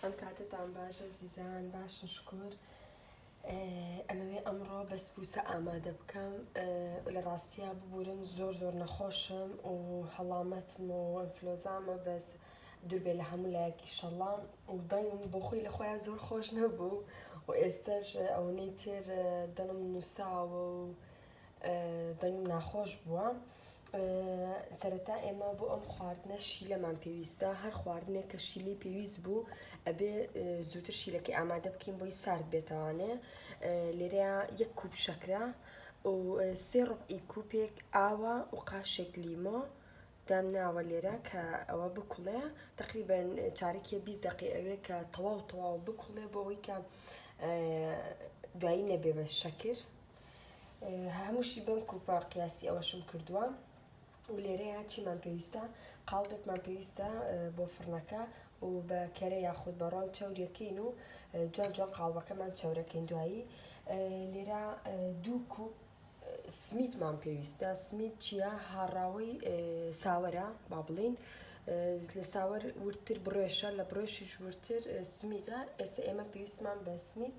ئەم کاتتان باشە زیزان باشن شکر ئەمەوێ ئەمڕۆ بەسبووسە ئامادە بکەم لە ڕاستیە ببورن زۆر نەخۆشم و هەڵامەتم و ئەنفلۆزامە بەس دووربێ لە هەموو لایەکی شەڵام و دەنگم بۆ خۆی لە خۆیان زۆر خۆش نەبوو و ئێستاش ئەوەی تر دەنم نووساوە و دەنگم ناخۆش بووە. سەرەتا ئێمە بۆ ئەم خواردنە شیلەمان پێویستە، هەر خواردنێک کە شیلەی پێویست بوو ئەبێ زووتر شیلەکەی ئامادە بکەین بۆی سارد بێتەوانێ. لێرەیە 1 کوب شەکرە و 3 ڕوبعی کوپێک ئاوە و قاشێک لیمۆ دام ناوە لێرە کە ئەوە بکوڵێ تقریبەن چارەکیە 20 دقی ئەوێ کە تەواو بکوڵێ بۆ ئەوەی کە دوایی نەبێ بە شەکر. هەمووشی بەم کوپە قیاسی ئەوەشم کردووە و لێرەیە چیمان پێویستە؟ قاڵبێکمان پێویستە بۆ فرنەکە و بە کەرە یاخود بەڕۆن چەورەکەین و جوان قاڵبەکەمان چەورەکەین. دوایی لێرە 2 کوب سمیتمان پێویستە. سمیت چییە؟ هاڕاوەی ساوەرە با بڵین، لە ساوەر ورتر بڕێشە، لە بڕێشیش ورتر سمیتە. ئێستا ئێمە پێویستمان بە سمیت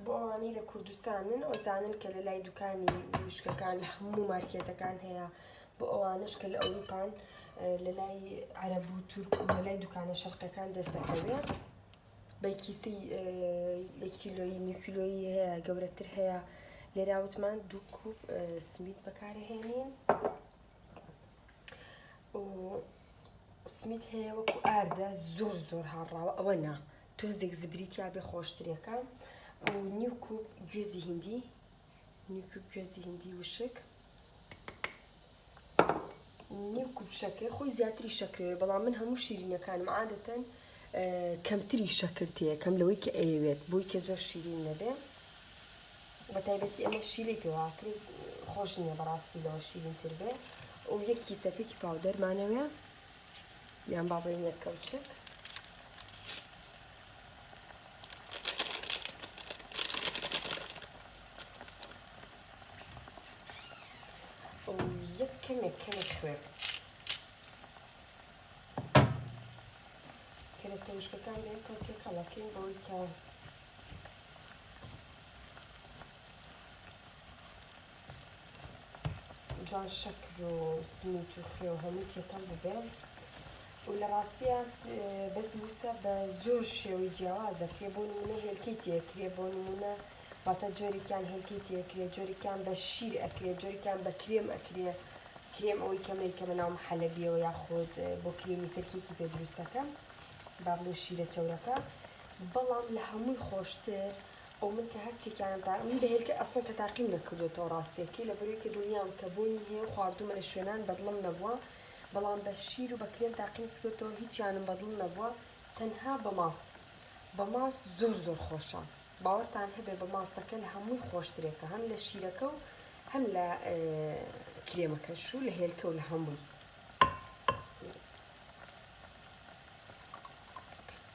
بۆ ئەوانەی لە کوردستانن ئەوزانن کە لە لای دوکانی وشکەکان لە هەموو مارکێتەکان هەیە، بۆ ئەوانش کە لە ئەوروپان لە لای عەرەب و تورک و لە لای دوکانە شەرقیەکان دەستەکەوێت. بە کیسەی 1 کیلۆیی 2 کیلۆیی هەیە، گەورەتر هەیە. لێرە وتمان 2 کوب سمیت بەکارهێنین و سمیت هەیە وەکو ئاردە زۆر هاڕاوە، ئەوە نا تۆزێک زبریتیا بێ خۆشترەکە و 9 کوب گوێزی هیندی، 9 کوب گوێزی هیندی وشک، 9 کوب شەکر. خۆی زیاتری شەکرەوێ، بەڵام من هەموو شیرینەکانم عادەتەن کەمتری شەکر تێیە، کەم لەوەی کە ئەیەوێت بۆی کە زۆر شیرین نەبێ. بەتایبەتی ئەمە شیلەی پێواکری خۆش نییە بەڕاستی لەوە شیرینتر بێ و 1 کیسە پێکی پاودەرمانەوێ یان با بڵێن 1 کەوچک و 1 کەمێک خوێ کەرەستە وشکەکان بێ کەوتێکەڵەکەین بۆی کە جوان شەکر و سمیت و خوێ و هەمووی تێکەڵ ببێ. و لە ڕاستیە بەسبووسە بە زۆر شێوەی جیاوازە کرێ. بۆ نمونە هێلکەی تێکرێ، بۆ نمونە واتە جۆرێکیان هێلکەی تێکرێ، جۆرێکیان بە شیر ئەکرێ، جۆرێکیان بە کرێم ئەکرێ، کرێم ئەوەی کەمەی بەناو حەلەبیەوە یاخود بۆ کریمی سەرکێکی پێ دروست دەکەم با بڵێ شیرە چەورەکە. بەڵام لە هەمووی خۆشتر ئەو من کە هەرچێکیانم من بە هێلکە ئەسڵ کە تاقیم نەکردوێتەوە ڕاستیەکەی لە بەرەوەی کە دڵنیام کە بۆنی هەیە خواردومە لە شوێنان بەدڵم نەبووە، بەڵام بە شیر و بە کرێم تاقیم کردوێتەوە هیچیانم بەدڵ نەبووە، تەنها بە ماست. بە ماست زۆر خۆشە، باوەڕتان هەبێ بە ماستەکە لە هەمووی خۆشترێکە، هەم لە شیرەکە و هەم لە کرێمەکەش و لە هێلکە و لە هەمووی.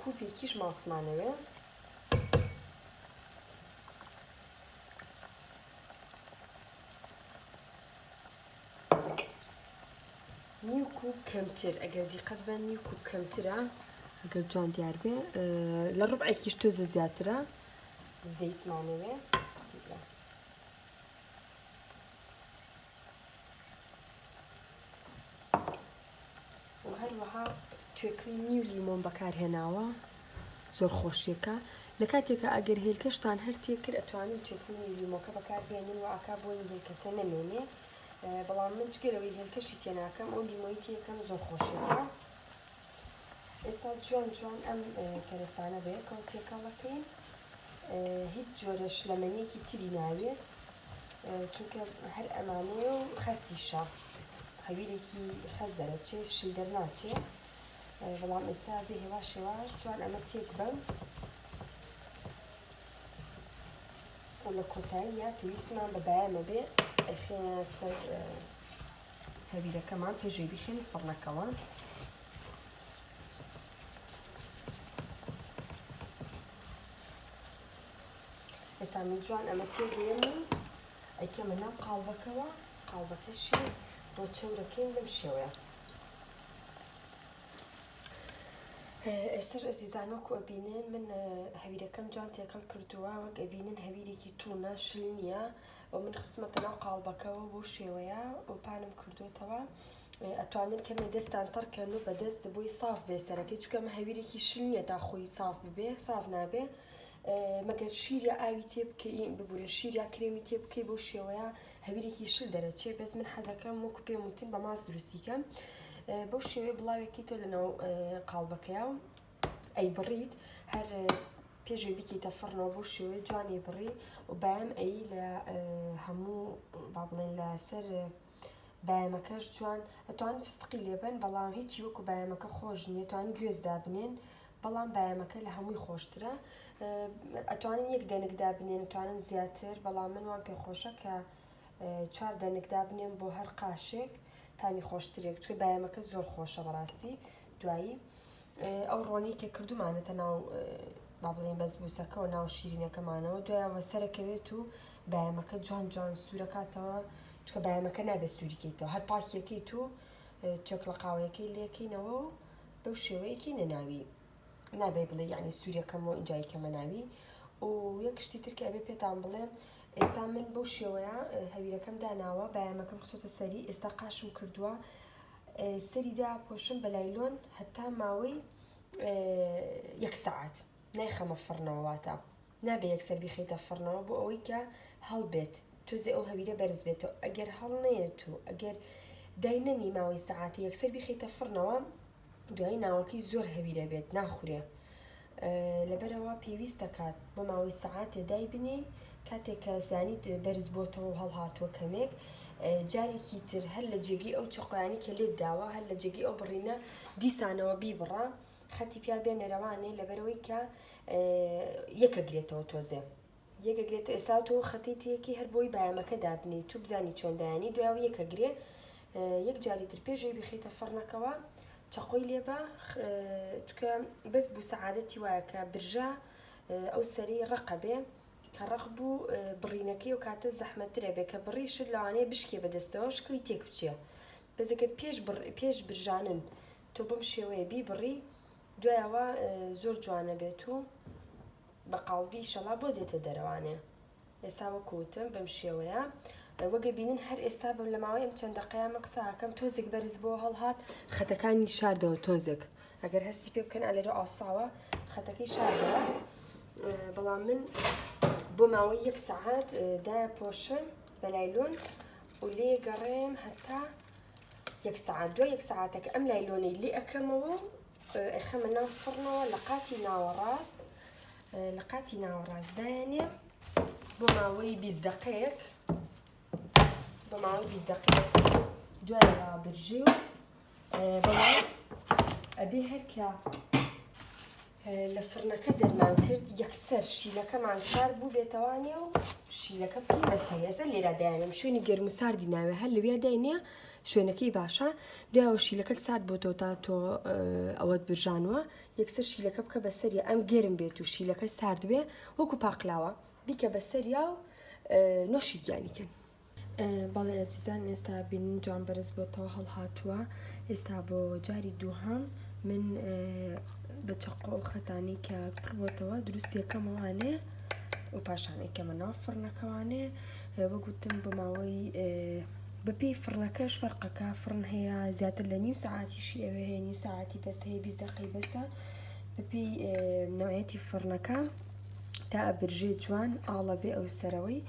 کوپێکیش ماستمانەوێ، نیو کوب کەمتر، ئەگەر دیقەت بە نیو کوب کەمترە، ئەگەر جوان دیار بێ لە ڕوبعێکیش تۆزە زیاترە زەیتمانەوێ و هەروەها توێکڵی نیو لیمۆن بەکارهێناوە زۆر خۆشیەکە. لە کاتێکە ئەگەر هێلکەشتان هەر تێکرد ئەتوانین توێکڵی نیو لیمۆکە بەکاربێنن و ئاکا بۆنی هێلکەکە نەمێنێ، بەڵام من جگەرەوەی هێلکەشی تێناکەم ئەو لیمۆی تێکەم زۆر خۆشیەکە. ئێستا جوان ئەم کەرەستانە بەیەکەوە تێکەڵەکەین، هیچ جۆرە شلەمەنیەکی تری ناوێت چونکە هەر ئەمانەیە و خەستیشە هەویرێکی خەست دەرەچێ، شل دەرناچێ، بەڵام ئێستا بێ هێواش جوان ئەمە تێک بەم و لە کۆتاییە پێویستمان بە بایەمە بێ ئەخێنە سەر هەویرەکەمان پێشەوی بخێنی فڕنەکەوە. ئێستا من جوان ئەمە تێگەیەم و ئەیکەمە ناو قاڵبەکەوە، قاڵبەکەشی بۆ چەورەکەین بەم شێوەیە. ئێستش ئەزیزان وەکو ئەبینن من هەویرەکەم جوان تێکەڵ کردووە وەک ئەبینن هەویرێکی توونە شل نییە و من خستمەتە ناو قاڵبەکەەوە بۆ شێوەیە و پانم کردوێتەوە ئەتوانن کەمێ دەستان تەڕکەن و بەدەست بۆی ساف بێ سەرەکەی چکەمە هەویرێکی شل نییە تا خۆی ساف ببێ ساف نابێ مەگەر شیریا ئاوی تێ بکەین ببورن شیریا کرێمی تێ بکەی بۆ شێوەیە هەویرێکی شل دەرەچێ بەس من حەزەکەم وەکو پێم وتن بە ماست دروستیکەم بۆ شێوەیە بڵاوێکی تۆ لەناو قاڵبەکەیە ئەی بڕیت هەر پێشوی بکەیتە فڕنەوە بۆ شێوەیە جوانی بڕی و بایم ئەی لە هەموو با بڵێن لە سەر بایەمەکەش جوان ئەتوانن فستقی لێبن بەڵام هیچی وەکو بایەمەکە خۆش نییە توانین گوێزدا بنێن بەڵام بایەمەکە لە هەمووی خۆشترە ئەتوانین یەک دەنگدا بنێن توانن زیاتر بەڵام من وان پێخۆشە کە 4 دەنگدا بنێن بۆ هەر قاشێک تامی خۆشترێک چکە بایەمەکە زۆر خۆشە بەڕاستی دوایی ئەو ڕۆنی کە کردومانێتە ناو با بڵێن بەسبووسەکە و ناو شیرینەکەمانەوە دوایەوە سەرەکەوێت و بایەمەکە جوان جوان سوورەکاتەوە چکە بایەمەکە نابێت سووریکەیتەوە هەر پاکیەکەیت و چۆک لە قاوەیەکەی لێکەینەوە و بەو شێوەیەکی نەناوی نابێ بڵێ یعنی سووریەکەمەوە ئینجای کەمە ناوی و یەک شتی تر کە ئەبێ پێتان بڵێم ئێستا من بەو شێوەیە هەویرەکەم داناوە بایەمەکەم خسۆتە سەری ئێستا قاشم کردووە سەریدا پۆشم بە لایلۆن هەتا ماوەی 1 سەعات نایخەمە فڕنەوەواتە نابێ یەکسەر بیخەیتە فڕنەوە بۆ ئەوەی کە هەڵبێت تۆزێ ئەو هەویرە بەرز بێتەوە ئەگەر هەڵ نەیەت و ئەگەر داینەنی ماوەی سەعاتی یەکسەر بیخەیتە فڕنەوە دوای ناوەکەی زۆر هەویرە بێت ناخورێ لەبەرەوە پێویست دەکات بۆ ماوەی سەعاتێ دای بنێ کاتێک کە زانیت بەرز بۆتەوە و هەڵهاتووە کەمێک جارێکی تر هەر لە جێگەی ئەو چقۆیانی کە لێت داوە هەر لە جێگەی ئەو بڕینە دیسانەوە بیبڕە خەتی پیا بێ نەرەوانێ لەبەرەوەی کە یەکەگرێتەوە تۆزێ یەکەگرێتەوە ئێستا تۆ خەتی تەیەکی هەر بۆی بایەمەکە دابنی تو بزانی چۆن دایانی دوایەوە یەکەگرێ یەک جاری تر پێشەوەی بخەیتە فڕنەکەوە چقۆی لێبە چکە بەس بوو سەعادەتی وایە کە برژە ئەو سەری ڕقە بێ کە ڕق بوو بڕینەکەی و کاتە زەحمەترە بێ کە بڕی شت لەوانەیە بشکێ بەدەستەوە شکلی تێک بچێ بەزەکەت پێش برژانن تۆ بەم شێوەیە بیبڕی دوایەوە زۆر جوانە بێت و بە قاڵبی شەڵا بۆ دێتە دەرەوانێ ئێستا وەکوتم بەم شێوەیە وەگە بینن هەر ئێستا بم لە ماوەی ئەم چەند دەقەیە قساکەم تۆزێک بەرز بۆ هەڵهات خەتەکانی شاردەوە تۆزێک ئەگەر هەستی پێ بکەن ئالێرە ئاساوە خەتەکەی شاردەوە بەڵام من بۆ ماوەی 1 سەعات دایە پۆشم بە لایلۆن و لێ گەڕێم هەتا 1 سەعات دوای 1 سەعاتەکە ئەم لایلۆنەی لێ ئەەکەمەوە ئەخەمە ناو فڕنەوە لە قاتی ناوەڕاست دایانێ بۆ ماوەی 20 دقەیەک بۆ ماوەی 20 دقەیەک دوایەوە برژی و بەڵام ئەبێ هەرکە لە فرنەکە دەرمان کرد یەکسەر شیلەکەمان سارد بوو بێتەوانێ و شیلەکە پێی بەسەر ئێستا لێرە دایانم شوێنی گەرم و ساردی ناوێ هەر لەوێ داینێ شوێنەکەی باشە دوایەوە شیلەکە سارد بۆتەوە تا تۆ ئەوەت برژانوە یەکسەر شیلەکە بکە بەسەریە ئەم گەرم بێت و شیلەکە سارد بێ وەکو پاقلاوە بیکە بەسەریا و نۆشی گیانیکەن بەڵێ ئەزیزان ئێستا بینن جوان بەرز بۆتەوە هەڵهاتووە ئێستا بۆ جاری دووهەم من بە چەقۆ و خەتانی کە پڕبۆتەوە دروستیەکەمەوانێ و پاشانێکەمە ناو فڕنەکەوانێ وەگوتم بە ماوەی بەپێی فڕنەکەش فەرقەکە فڕن هەیە زیاتر لە نیو سەعاتیشی ئەوێ هەیە نیو سەعاتی بەس هەیە 20 دقەی بەسە بەپێی نەوعەتی فڕنەکە تا ئەبرژێ جوان ئاڵە بێ ئەو سەرەوەی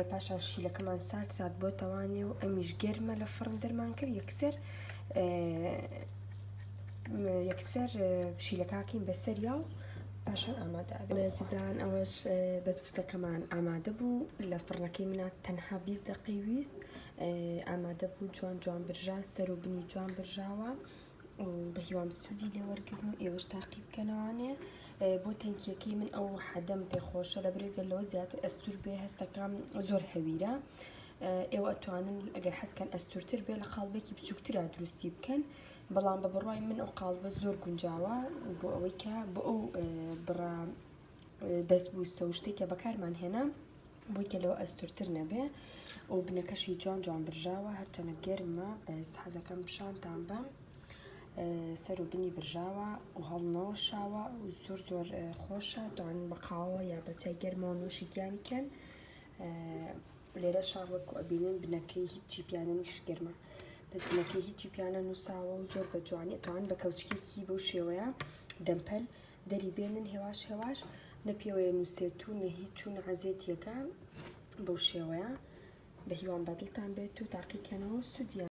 پاشان شیلەکەمان سارد بۆتەوانێ و ئەمیش گەرمە لە فڕن دەرمان کرد یەکسەر شیلەکەکەین بەسەریا و پاشان ئامادە ئەزیزان ئەوەش بەسبووسەکەمان ئامادە بوو لە فڕنەکەی منە تەنها 20 دقەی ویست ئامادە بوو جوان برژا سەر و بنی جوان برژاوە و بە هیوام سوودی لێوەرگرن و ئێوەش تاقی بکەنەوانێ بۆ تەنکیەکەی من ئەو حەدەم پێخۆشە لە برێگە لەوە زیاتر ئەستور بێ هەستەکەم زۆر هەویرە ئێوە ئەتوانن ئەگەر حەزکەن ئەستورتر بێ لە قاڵبێکی بچووکترا دروستی بکەن بەڵام بە بڕوای من ئەو قاڵبە زۆر گونجاوە بۆ ئەوەی کە بۆ ئەو بڕا بەسبووسە و شتێکە بەکارمان هێنا بۆی کە لەوە ئەستورتر نەبێ و بنەکەشی جوان برژاوە هەرچەنە گەرمە بەس حەزەکەم پیشانتان بەم سەر و بنی برژاوە و هەڵنەوەشاوە و زۆر خۆشە توان بە قاوە یا بە چای گەرمەوە نوشی گیانیکەن لێرە شاوەکو ئەبینن بنەکەی هیچی پیانە نیش گەرمە بەس بنەکەی هیچی پیانە نووساوە و زۆر بە جوانی توان بە کەوچکێکی بەو شێوەیە دەمپەل دەری بێنن هێواش نە پێوەیە نووسێت و نە هیچ و نەعەزێتیەکە بەو شێوەیە بە هیوان بەدڵتان بێت و تاقیکەنەوە سودیان